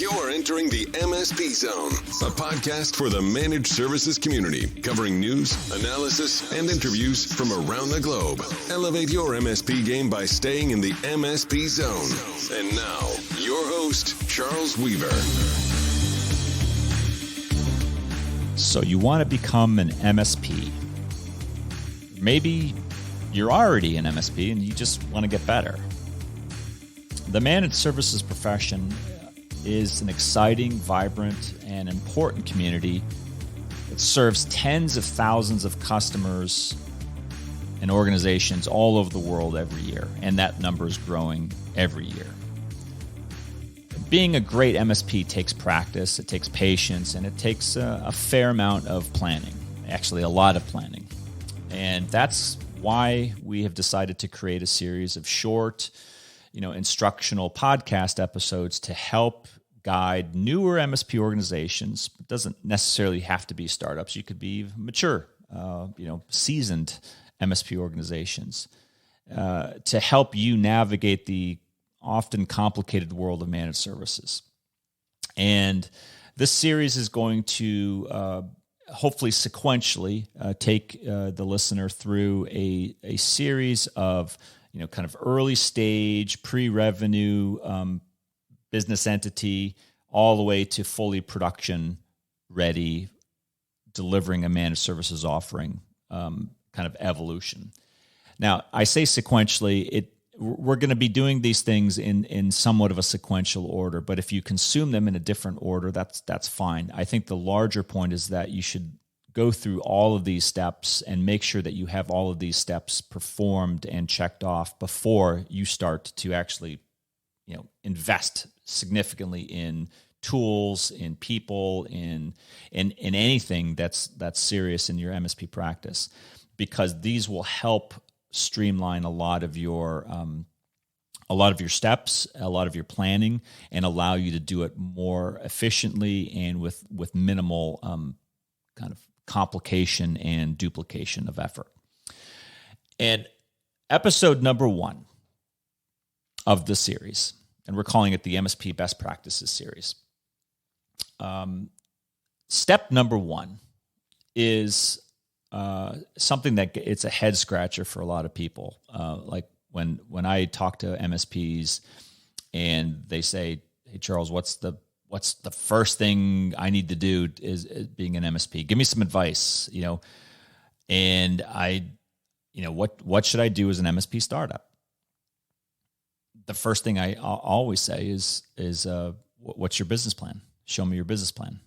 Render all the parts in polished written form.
You're entering the MSP Zone, a podcast for the managed services community, covering news, analysis, and interviews from around the globe. Elevate your MSP game by staying in the MSP Zone. And now, your host, Charles Weaver. So you want to become an MSP. Maybe you're already an MSP and you just want to get better. The managed services profession is an exciting, vibrant, and important community that serves tens of thousands of customers and organizations all over the world every year, and that number is growing every year. Being a great MSP takes practice, it takes patience, and it takes a fair amount of planning, actually a lot of planning. And that's why we have decided to create a series of short, instructional podcast episodes to help guide newer MSP organizations. It doesn't necessarily have to be startups. You could be mature, seasoned MSP organizations to help you navigate the often complicated world of managed services. And this series is going to hopefully sequentially take the listener through a series of kind of early stage, pre-revenue business entity, all the way to fully production ready, delivering a managed services offering kind of evolution. Now, I say sequentially, we're going to be doing these things in somewhat of a sequential order, but if you consume them in a different order, that's fine. I think the larger point is that you should go through all of these steps and make sure that you have all of these steps performed and checked off before you start to actually, invest significantly in tools, in people, in anything that's serious in your MSP practice, because these will help streamline a lot of your steps, a lot of your planning, and allow you to do it more efficiently and with minimal kind of complication and duplication of effort. And episode number 1 of the series, and we're calling it the MSP Best Practices series. Step number 1 is something that it's a head scratcher for a lot of people. Like when I talk to MSPs and they say, "Hey Charles, what's the first thing I need to do is being an MSP? Give me some advice." And what should I do as an MSP startup? The first thing I always say is what's your business plan? Show me your business plan.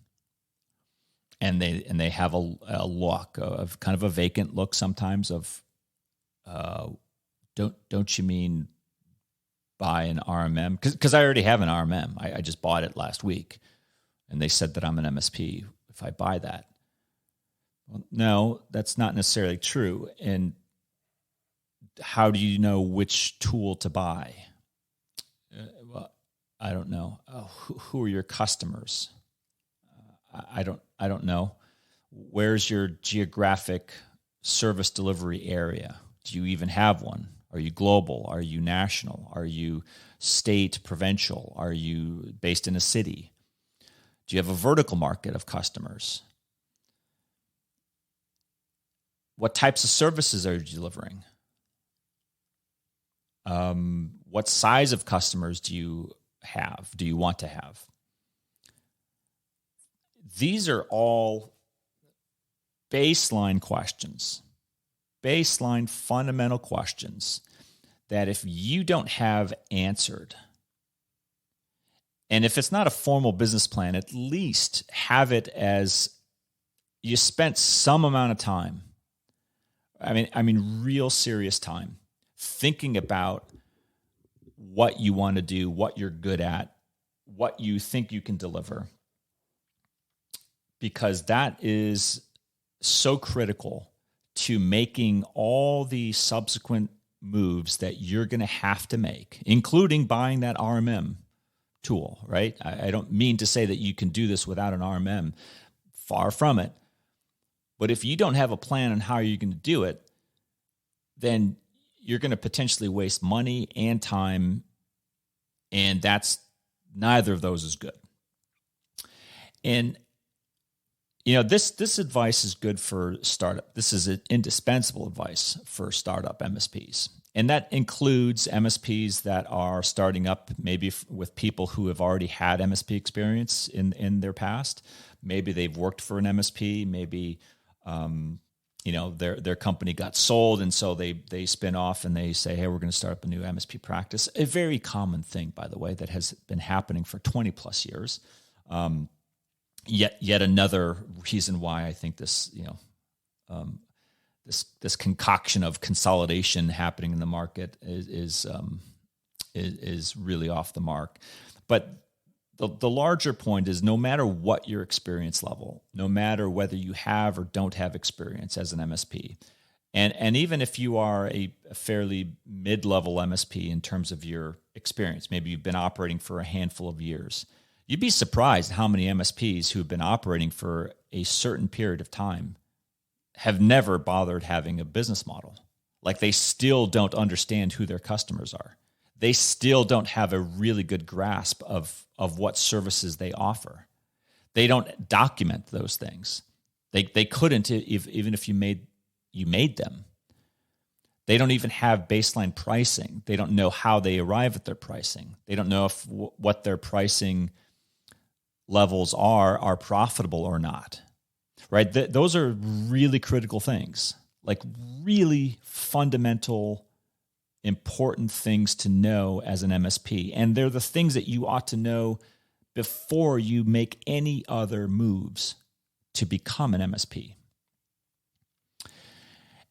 And they have a look of kind of a vacant look sometimes of, don't you mean buy an RMM? Because I already have an RMM. I just bought it last week, and they said that I'm an MSP if I buy that. Well, no, that's not necessarily true. And how do you know which tool to buy? Well, I don't know. Who are your customers? I don't know. Where's your geographic service delivery area? Do you even have one? Are you global? Are you national? Are you state, provincial? Are you based in a city? Do you have a vertical market of customers? What types of services are you delivering? What size of customers do you have? Do you want to have? These are all baseline questions, baseline fundamental questions that if you don't have answered, and if it's not a formal business plan, at least have it as you spent some amount of time. I mean, real serious time thinking about what you want to do, what you're good at, what you think you can deliver. Because that is so critical to making all the subsequent moves that you're going to have to make, including buying that RMM tool, right? I don't mean to say that you can do this without an RMM. Far from it. But if you don't have a plan on how you're going to do it, then you're going to potentially waste money and time, and neither of those is good. And this advice is good for startup. This is indispensable advice for startup MSPs. And that includes MSPs that are starting up maybe with people who have already had MSP experience in their past. Maybe they've worked for an MSP. Maybe their company got sold, and so they spin off and they say, hey, we're going to start up a new MSP practice. A very common thing, by the way, that has been happening for 20 plus years. Yet another reason why I think this, this concoction of consolidation happening in the market is really off the mark. But the larger point is, no matter what your experience level, no matter whether you have or don't have experience as an MSP, and even if you are a fairly mid-level MSP in terms of your experience, maybe you've been operating for a handful of years, you'd be surprised how many MSPs who have been operating for a certain period of time have never bothered having a business model. Like, they still don't understand who their customers are. They still don't have a really good grasp of what services they offer. They don't document those things. They couldn't even if you made them. They don't even have baseline pricing. They don't know how they arrive at their pricing. They don't know if what their pricing levels are profitable or not. Right? Those are really critical things, like really fundamental, important things to know as an MSP. And they're the things that you ought to know before you make any other moves to become an MSP.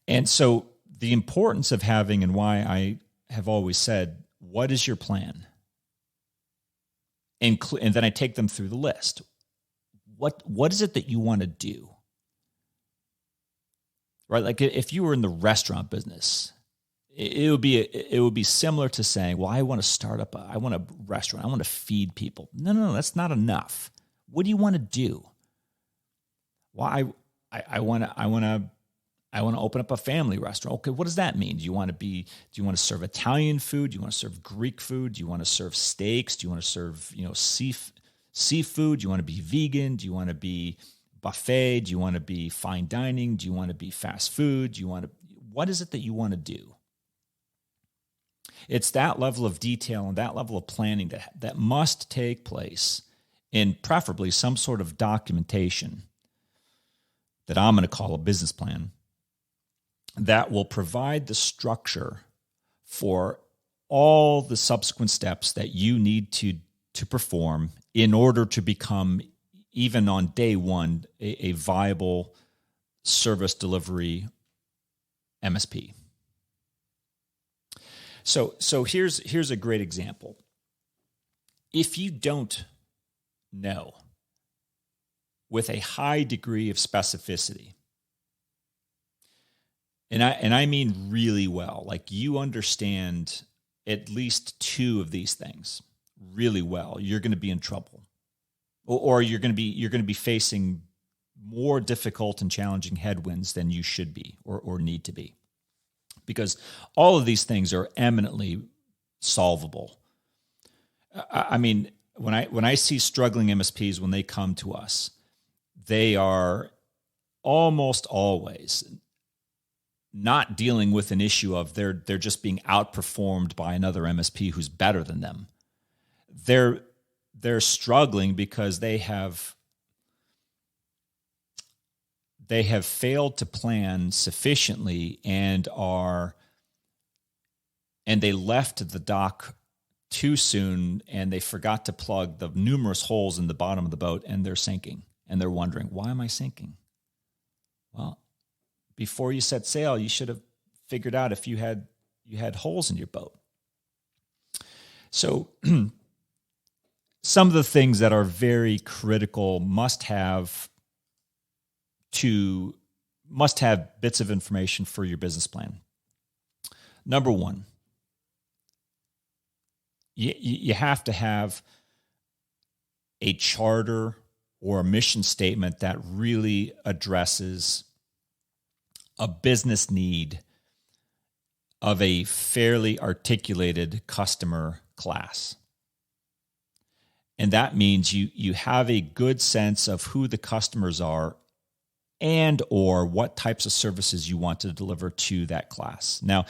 And so the importance of having, and why I have always said, what is your plan? And then I take them through the list. What is it that you want to do? Right? Like, if you were in the restaurant business, it would be similar to saying, well, I want to start up I want a restaurant. I want to feed people. No, that's not enough. What do you want to do? Well, I want to open up a family restaurant. Okay, what does that mean? Do you want to serve Italian food? Do you want to serve Greek food? Do you want to serve steaks? Do you want to serve, seafood? Do you want to be vegan? Do you want to be buffet? Do you want to be fine dining? Do you want to be fast food? What is it that you want to do? It's that level of detail and that level of planning that must take place in preferably some sort of documentation that I'm going to call a business plan, that will provide the structure for all the subsequent steps that you need to perform in order to become, even on day one, a viable service delivery MSP. So here's a great example. If you don't know with a high degree of specificity, and I mean really well, like you understand at least two of these things really well, you're going to be in trouble, or you're going to be facing more difficult and challenging headwinds than you should be or need to be. Because all of these things are eminently solvable. I mean, when I see struggling MSPs, when they come to us, they are almost always not dealing with an issue of they're just being outperformed by another MSP who's better than them. They're struggling because they have failed to plan sufficiently and they left the dock too soon, and they forgot to plug the numerous holes in the bottom of the boat, and they're sinking. And they're wondering, why am I sinking? Well, before you set sail, you should have figured out if you had holes in your boat. So some of the things that are very critical must have bits of information for your business plan. Number one, you have to have a charter or a mission statement that really addresses a business need of a fairly articulated customer class. And that means you have a good sense of who the customers are and or what types of services you want to deliver to that class. Now,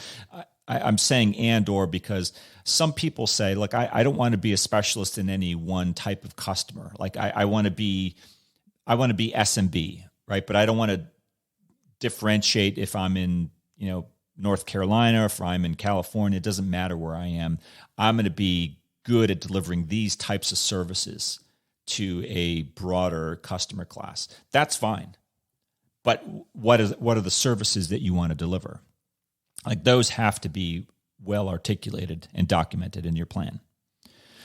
I'm saying and or because some people say, look, I don't want to be a specialist in any one type of customer. Like I want to be SMB, right? But I don't want to differentiate if I'm in, North Carolina or if I'm in California. It doesn't matter where I am. I'm going to be good at delivering these types of services to a broader customer class. That's fine. But what are the services that you want to deliver? Like those have to be well articulated and documented in your plan.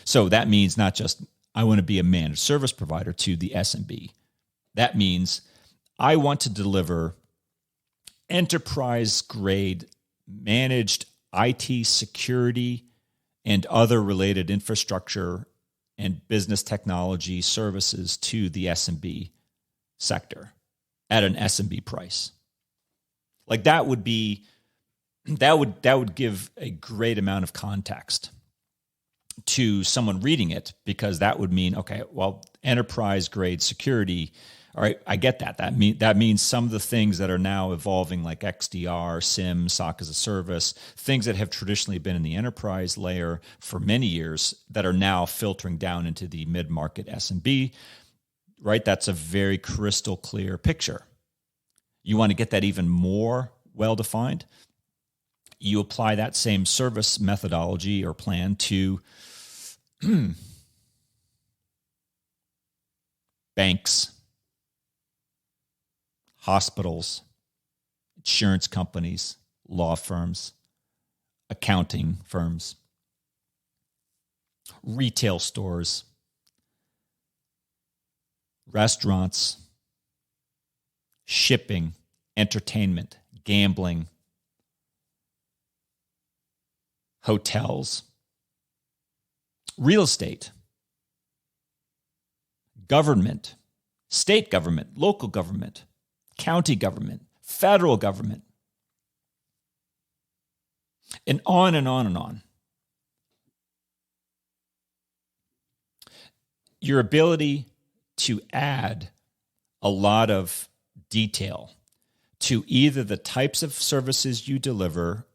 So that means not just I want to be a managed service provider to the SMB. That means I want to deliver enterprise grade managed IT security and other related infrastructure and business technology services to the SMB sector at an SMB price. Like that would give a great amount of context to someone reading it, because that would mean, okay, well, enterprise grade security. All right, I get that. That means some of the things that are now evolving, like XDR, SIM, SOC as a service, things that have traditionally been in the enterprise layer for many years that are now filtering down into the mid-market SMB, right? That's a very crystal clear picture. You want to get that even more well-defined? You apply that same service methodology or plan to banks, hospitals, insurance companies, law firms, accounting firms, retail stores, restaurants, shipping, entertainment, gambling, hotels, real estate, government, state government, local government, county government, federal government, and on and on and on. Your ability to add a lot of detail to either the types of services you deliver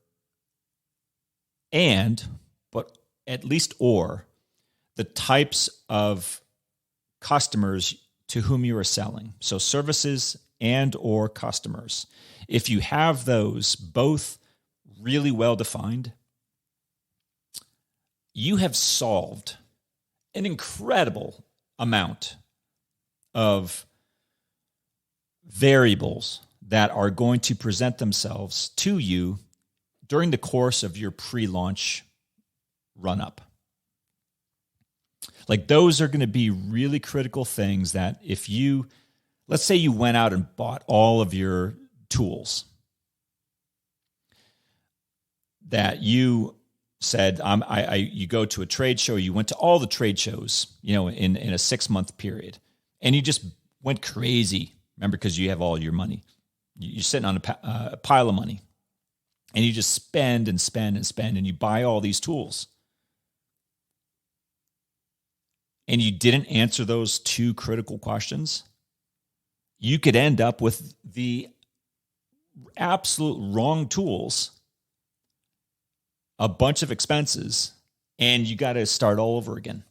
but at least the types of customers to whom you are selling. So services and or customers. If you have those both really well defined, you have solved an incredible amount of variables that are going to present themselves to you during the course of your pre-launch run-up. Like those are going to be really critical things that if you, let's say you went out and bought all of your tools that you said, you go to a trade show, you went to all the trade shows, in a 6-month period, and you just went crazy. Remember, because you have all your money. You're sitting on a pile of money. And you just spend and spend and spend, and you buy all these tools. And you didn't answer those 2 critical questions, you could end up with the absolute wrong tools, a bunch of expenses, and you got to start all over again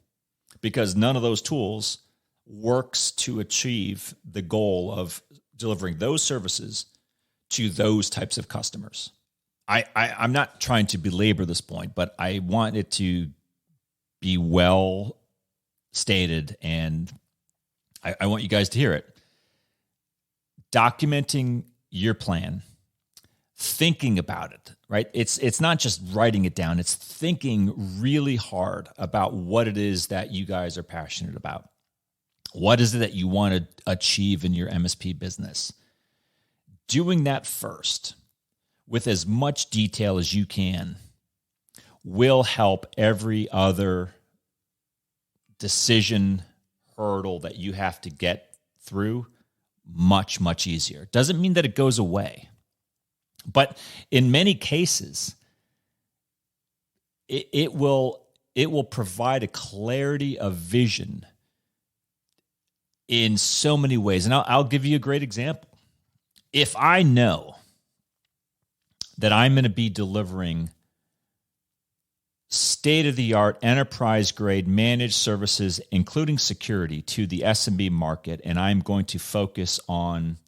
because none of those tools works to achieve the goal of delivering those services to those types of customers. I'm not trying to belabor this point, but I want it to be well stated, and I want you guys to hear it. Documenting your plan, thinking about it, right? It's not just writing it down. It's thinking really hard about what it is that you guys are passionate about. What is it that you want to achieve in your MSP business? Doing that first with as much detail as you can will help every other decision hurdle that you have to get through much, much easier. Doesn't mean that it goes away. But in many cases, it will it will provide a clarity of vision in so many ways. And I'll give you a great example. If I know that I'm going to be delivering state-of-the-art, enterprise-grade managed services, including security, to the SMB market, and I'm going to focus on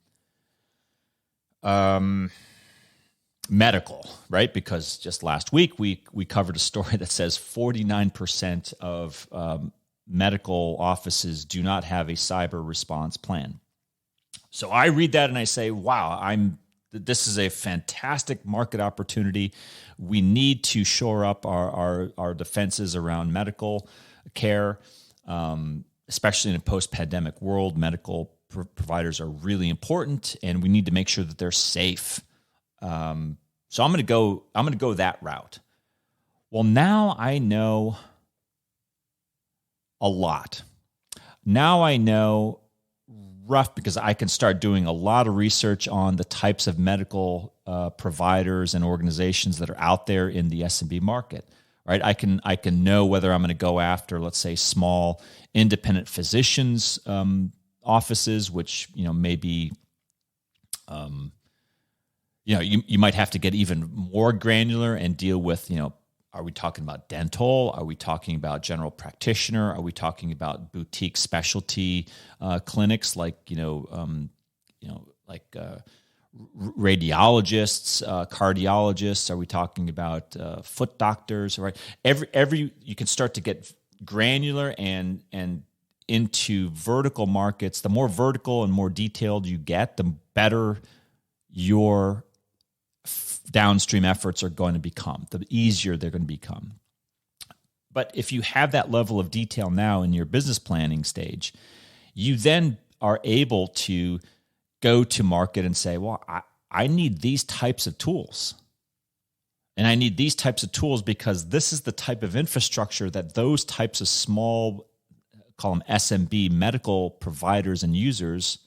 medical, right? Because just last week we covered a story that says 49% of medical offices do not have a cyber response plan. So I read that and I say, wow, this is a fantastic market opportunity. We need to shore up our defenses around medical care, especially in a post-pandemic world. Medical providers are really important, and we need to make sure that they're safe. So I'm going to go that route. Well, now I know a lot. Now I know rough because I can start doing a lot of research on the types of medical providers and organizations that are out there in the SMB market. Right? I can know whether I'm going to go after, let's say, small independent physicians offices, which maybe you might have to get even more granular and deal with, are we talking about dental? Are we talking about general practitioner? Are we talking about boutique specialty clinics like radiologists, cardiologists? Are we talking about foot doctors? Right? Every you can start to get granular and into vertical markets. The more vertical and more detailed you get, the better your downstream efforts are going to become, the easier they're going to become. But if you have that level of detail now in your business planning stage, you then are able to go to market and say, well, I need these types of tools. And I need these types of tools because this is the type of infrastructure that those types of small, call them SMB medical providers and users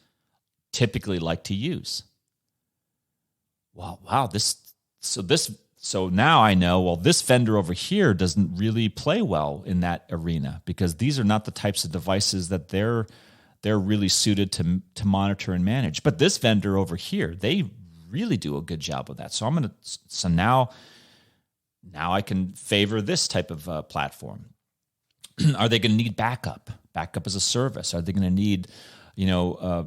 typically like to use. Wow, so now I know, well, this vendor over here doesn't really play well in that arena because these are not the types of devices that they're really suited to monitor and manage. But this vendor over here, they really do a good job of that. So now I can favor this type of platform. Are they going to need backup as a service? Are they going to need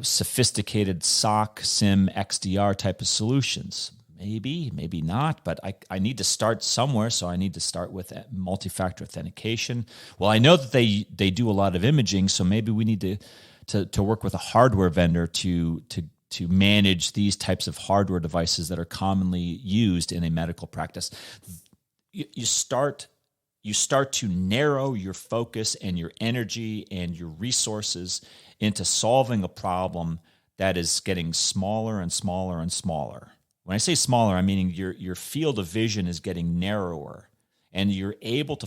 sophisticated SOC, SIM, XDR type of solutions? Maybe not, but I need to start somewhere, so I need to start with multi-factor authentication. Well, I know that they do a lot of imaging, so maybe we need to work with a hardware vendor to manage these types of hardware devices that are commonly used in a medical practice. You start to narrow your focus and your energy and your resources into solving a problem that is getting smaller and smaller and smaller. When I say smaller, I'm meaning your field of vision is getting narrower, and you're able to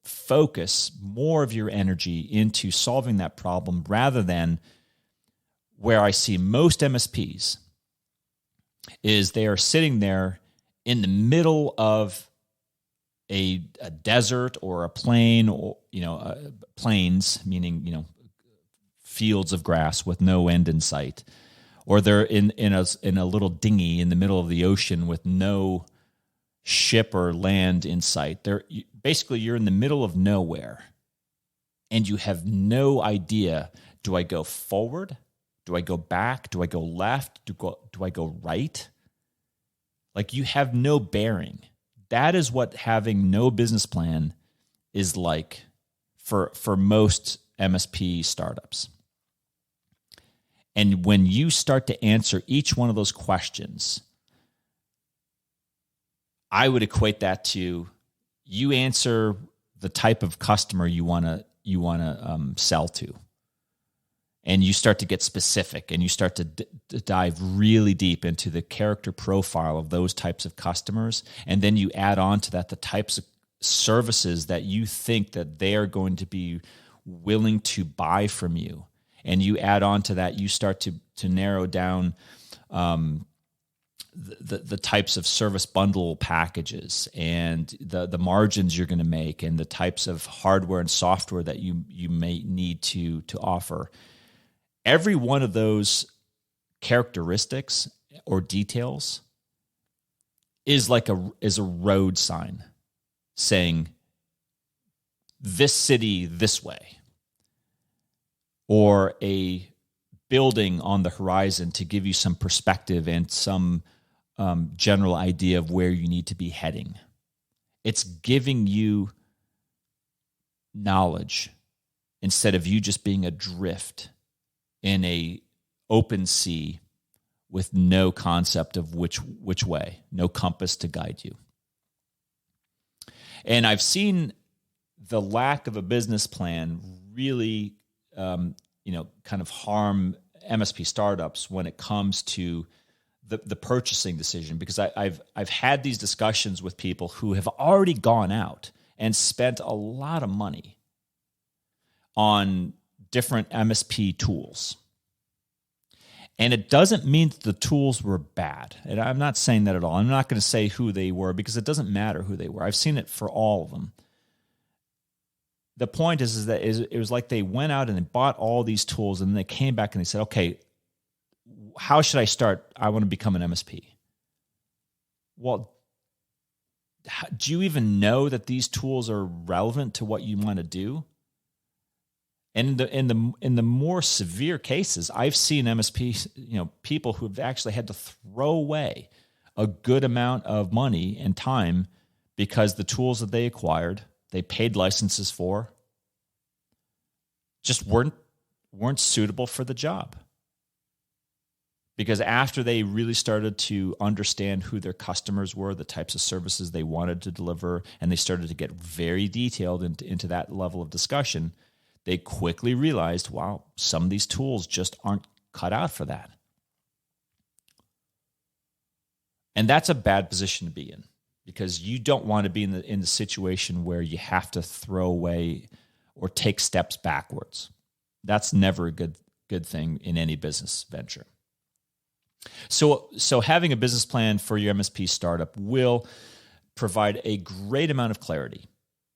focus more of your energy into solving that problem rather than where I see most MSPs is they are sitting there in the middle of a desert or a plain, or plains, meaning fields of grass with no end in sight, or they're in a little dinghy in the middle of the ocean with no ship or land in sight. Basically you're in the middle of nowhere, and you have no idea: do I go forward? Do I go back? Do I go left? Do I go right? Like, you have no bearing. That is what having no business plan is like for most MSP startups. And when you start to answer each one of those questions, I would equate that to you answer the type of customer you want to sell to. And you start to get specific, and you start to dive really deep into the character profile of those types of customers. And then you add on to that the types of services that you think that they are going to be willing to buy from you. And you add on to that, you start to narrow down the types of service bundle packages and the margins you're going to make and the types of hardware and software that you may need to offer. Every one of those characteristics or details is a road sign saying this city this way, or a building on the horizon to give you some perspective and some general idea of where you need to be heading. It's giving you knowledge instead of you just being adrift in a open sea with no concept of which way, no compass to guide you. And I've seen the lack of a business plan really kind of harm MSP startups when it comes to the purchasing decision, because I've had these discussions with people who have already gone out and spent a lot of money on different MSP tools. And it doesn't mean that the tools were bad. And I'm not saying that at all. I'm not going to say who they were because it doesn't matter who they were. I've seen it for all of them. The point is that it was like they went out and they bought all these tools and then they came back and they said, okay, how should I start? I want to become an MSP. Well, do you even know that these tools are relevant to what you want to do? And in the more severe cases, I've seen MSPs, people who've actually had to throw away a good amount of money and time because the tools that they acquired, they paid licenses for, just weren't suitable for the job. Because after they really started to understand who their customers were, the types of services they wanted to deliver, and they started to get very detailed into that level of discussion, they quickly realized, wow, some of these tools just aren't cut out for that. And that's a bad position to be in, because you don't want to be in the situation where you have to throw away or take steps backwards. That's never a good thing in any business venture. So having a business plan for your MSP startup will provide a great amount of clarity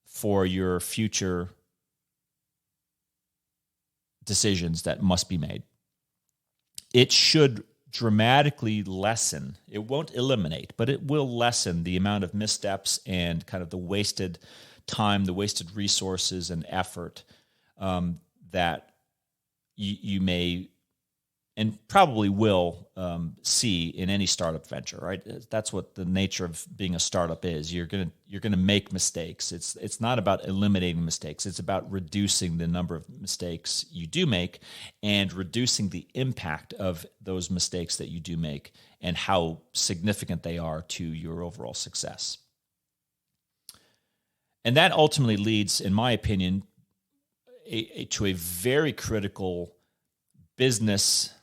for your future decisions that must be made. It should dramatically lessen, it won't eliminate, but it will lessen the amount of missteps and kind of the wasted time, the wasted resources and effort that you may and probably will see in any startup venture, right? That's what the nature of being a startup is. You're gonna make mistakes. It's not about eliminating mistakes. It's about reducing the number of mistakes you do make and reducing the impact of those mistakes that you do make and how significant they are to your overall success. And that ultimately leads, in my opinion, to a very critical business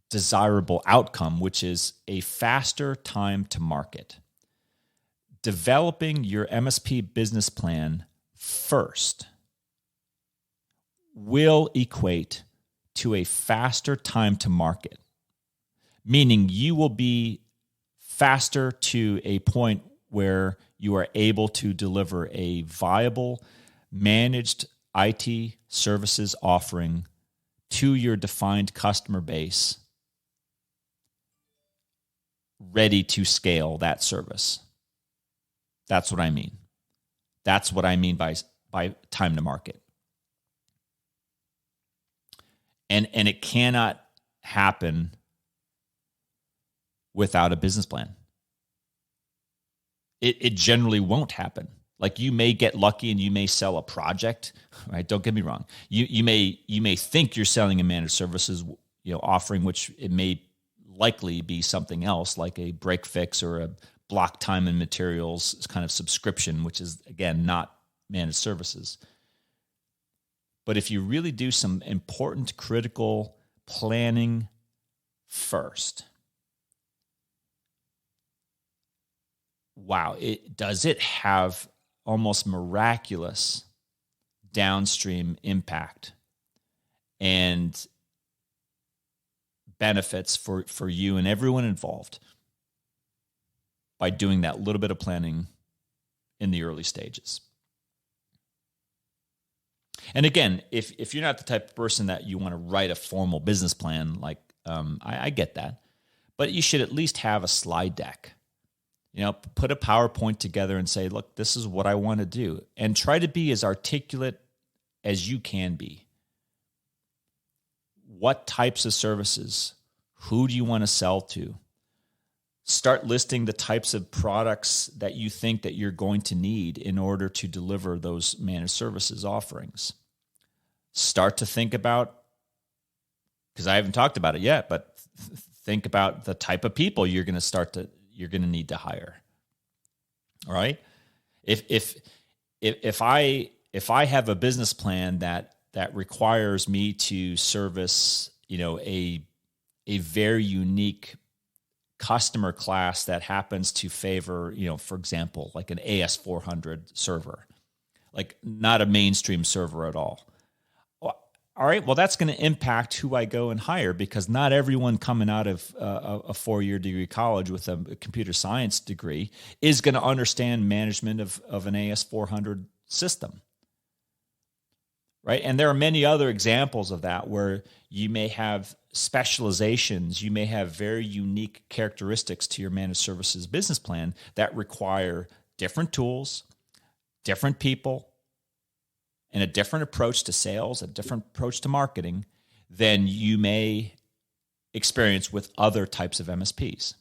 desirable outcome, which is a faster time to market. Developing your MSP business plan first will equate to a faster time to market, meaning you will be faster to a point where you are able to deliver a viable managed IT services offering to your defined customer base, ready to scale that service. That's what I mean. That's what I mean by time to market. And it cannot happen without a business plan. It generally won't happen. Like, you may get lucky and you may sell a project, right? Don't get me wrong. You may think you're selling a managed services offering, which it may likely be something else, like a break fix or a block time and materials kind of subscription, which is, again, not managed services. But if you really do some important, critical planning first, wow, does it have almost miraculous downstream impact and benefits for you and everyone involved. by doing that little bit of planning in the early stages. And again, if you're not the type of person that you want to write a formal business plan, like I get that, but you should at least have a slide deck. Put a PowerPoint together and say, look, this is what I want to do. And try to be as articulate as you can be. What types of services? Who do you want to sell to? Start listing the types of products that you think that you're going to need in order to deliver those managed services offerings. Start to think about, because I haven't talked about it yet, but think about the type of people you're going to need to hire. All right? If I have a business plan that requires me to service, a very unique customer class that happens to favor, for example, like an AS400 server, like not a mainstream server at all. All right, well, that's going to impact who I go and hire, because not everyone coming out of a 4-year degree college with a computer science degree is going to understand management of an AS400 system. Right? And there are many other examples of that where you may have specializations, you may have very unique characteristics to your managed services business plan that require different tools, different people, and a different approach to sales, a different approach to marketing than you may experience with other types of MSPs.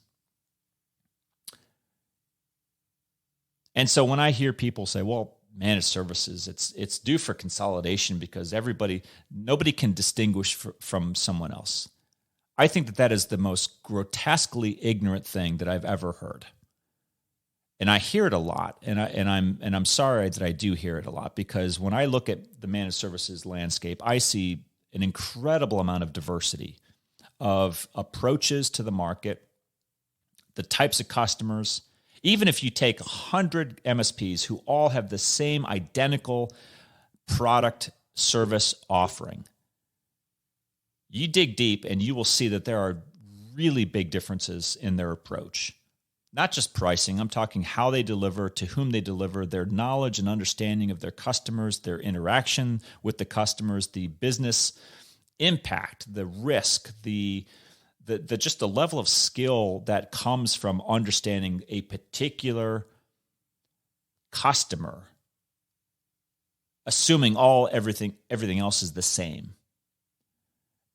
And so when I hear people say, well, managed services, it's due for consolidation because nobody can distinguish from someone else. I think that is the most grotesquely ignorant thing that I've ever heard. And I hear it a lot, and I'm sorry that I do hear it a lot, because when I look at the managed services landscape, I see an incredible amount of diversity of approaches to the market, the types of customers. Even if you take 100 MSPs who all have the same identical product service offering, you dig deep and you will see that there are really big differences in their approach. Not just pricing, I'm talking how they deliver, to whom they deliver, their knowledge and understanding of their customers, their interaction with the customers, the business impact, the risk, the just the level of skill that comes from understanding a particular customer, assuming everything else is the same.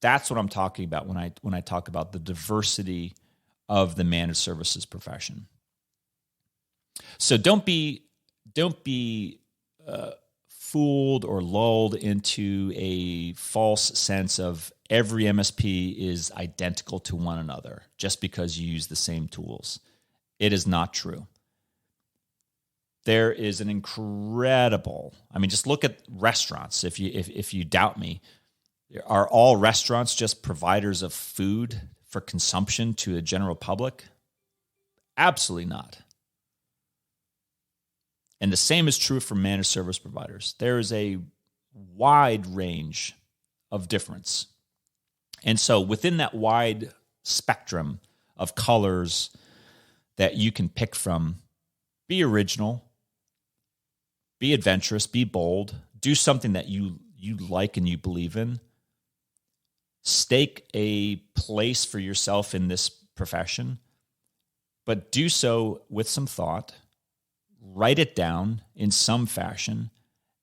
That's what I'm talking about when I talk about the diversity of the managed services profession. So don't be fooled or lulled into a false sense of every MSP is identical to one another just because you use the same tools. It is not true. There is an incredible, just look at restaurants. If you doubt me, are all restaurants just providers of food for consumption to the general public? Absolutely not. And the same is true for managed service providers. There is a wide range of difference. And so within that wide spectrum of colors that you can pick from, be original, be adventurous, be bold, do something that you like and you believe in. Stake a place for yourself in this profession, but do so with some thought. Write it down in some fashion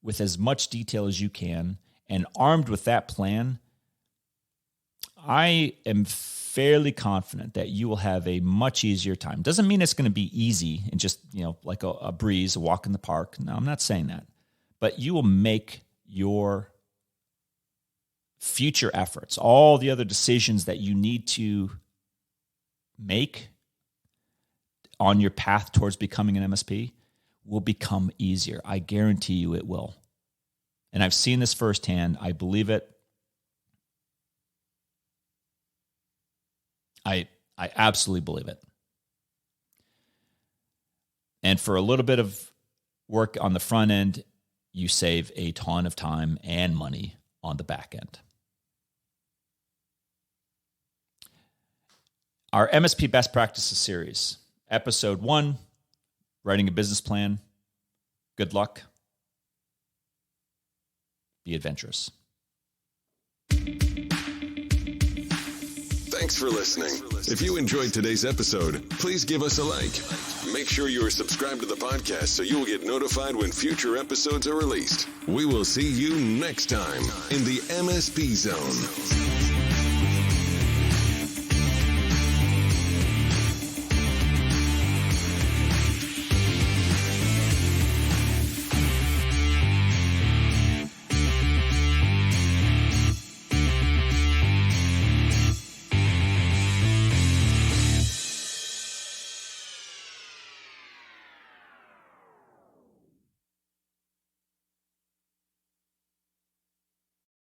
with as much detail as you can, and armed with that plan, I am fairly confident that you will have a much easier time. Doesn't mean it's going to be easy and just, like a breeze, a walk in the park. No, I'm not saying that. But you will make your future efforts, all the other decisions that you need to make on your path towards becoming an MSP will become easier. I guarantee you it will. And I've seen this firsthand. I believe it. I absolutely believe it. And for a little bit of work on the front end, you save a ton of time and money on the back end. Our MSP Best Practices series Episode 1, writing a business plan. Good luck. Be adventurous. Thanks for listening. If you enjoyed today's episode, please give us a like. Make sure you are subscribed to the podcast so you will get notified when future episodes are released. We will see you next time in the MSP Zone.